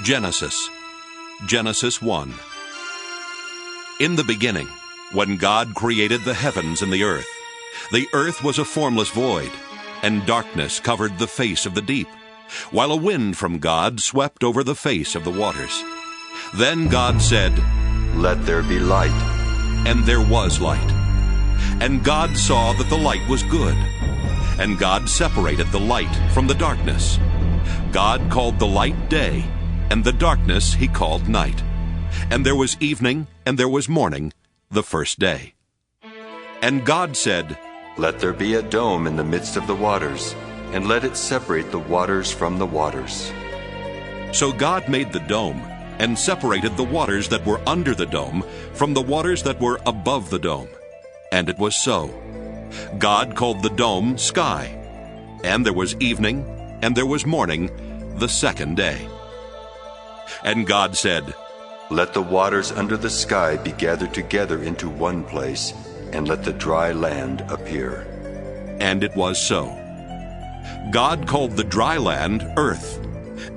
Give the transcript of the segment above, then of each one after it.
Genesis 1. In the beginning, when God created the heavens and the earth was a formless void, and darkness covered the face of the deep, while a wind from God swept over the face of the waters. Then God said, "Let there be light." And there was light. And God saw that the light was good. And God separated the light from the darkness. God called the light day, and the darkness he called night. And there was evening, and there was morning, the first day. And God said, "Let there be a dome in the midst of the waters, and let it separate the waters from the waters." So God made the dome, and separated the waters that were under the dome from the waters that were above the dome. And it was so. God called the dome sky. And there was evening, and there was morning, the second day. And God said, "Let the waters under the sky be gathered together into one place, and let the dry land appear." And it was so. God called the dry land earth,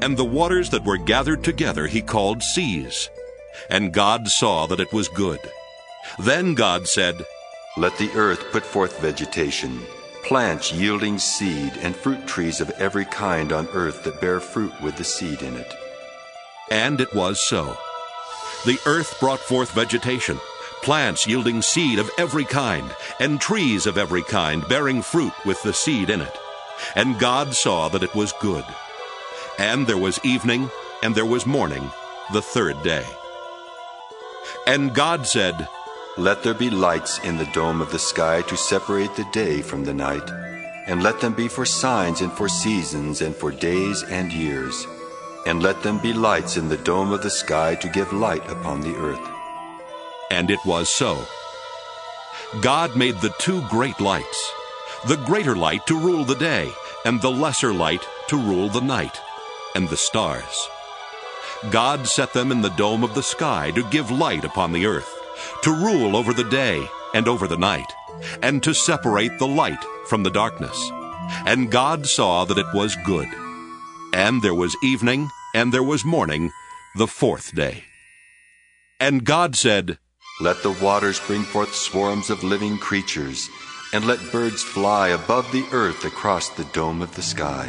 and the waters that were gathered together he called seas. And God saw that it was good. Then God said, "Let the earth put forth vegetation, plants yielding seed, and fruit trees of every kind on earth that bear fruit with the seed in it." And it was so. The earth brought forth vegetation, plants yielding seed of every kind, and trees of every kind bearing fruit with the seed in it. And God saw that it was good. And there was evening, and there was morning, the third day. And God said, "Let there be lights in the dome of the sky to separate the day from the night, and let them be for signs and for seasons and for days and years. And let them be lights in the dome of the sky to give light upon the earth." And it was so. God made the two great lights, the greater light to rule the day, and the lesser light to rule the night, and the stars. God set them in the dome of the sky to give light upon the earth, to rule over the day and over the night, and to separate the light from the darkness. And God saw that it was good. And there was evening, and there was morning, the fourth day. And God said, "Let the waters bring forth swarms of living creatures, and let birds fly above the earth across the dome of the sky."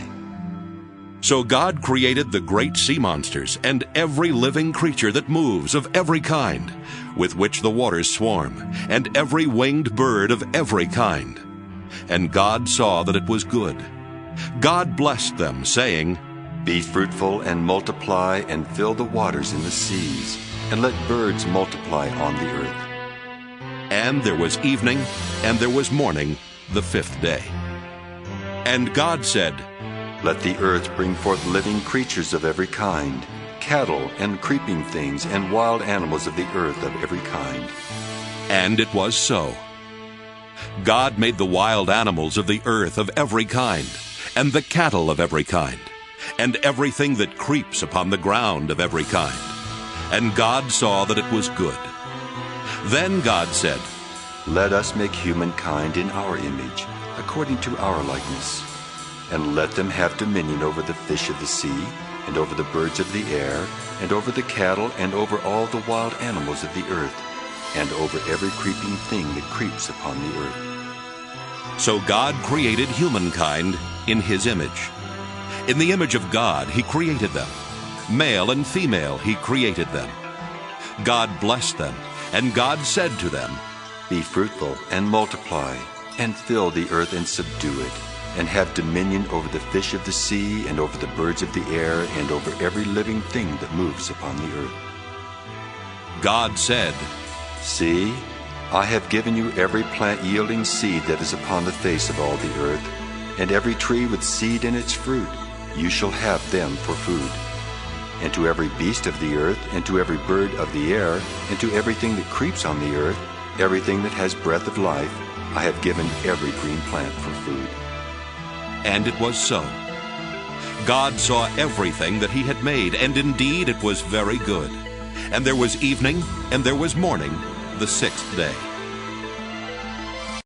So God created the great sea monsters and every living creature that moves of every kind, with which the waters swarm, and every winged bird of every kind. And God saw that it was good. God blessed them, saying, "Be fruitful and multiply, and fill the waters in the seas, and let birds multiply on the earth." And there was evening, and there was morning, the fifth day. And God said, "Let the earth bring forth living creatures of every kind, cattle and creeping things, and wild animals of the earth of every kind." And it was so. God made the wild animals of the earth of every kind, and the cattle of every kind, and everything that creeps upon the ground of every kind. And God saw that it was good. Then God said, "Let us make humankind in our image, according to our likeness. And let them have dominion over the fish of the sea, and over the birds of the air, and over the cattle, and over all the wild animals of the earth, and over every creeping thing that creeps upon the earth." So God created humankind in his image. In the image of God he created them. Male and female he created them. God blessed them, and God said to them, "Be fruitful and multiply, and fill the earth and subdue it, and have dominion over the fish of the sea, and over the birds of the air, and over every living thing that moves upon the earth." God said, "See, I have given you every plant yielding seed that is upon the face of all the earth, and every tree with seed in its fruit. You shall have them for food. And to every beast of the earth, and to every bird of the air, and to everything that creeps on the earth, everything that has breath of life, I have given every green plant for food." And it was so. God saw everything that he had made, and indeed it was very good. And there was evening, and there was morning, the sixth day.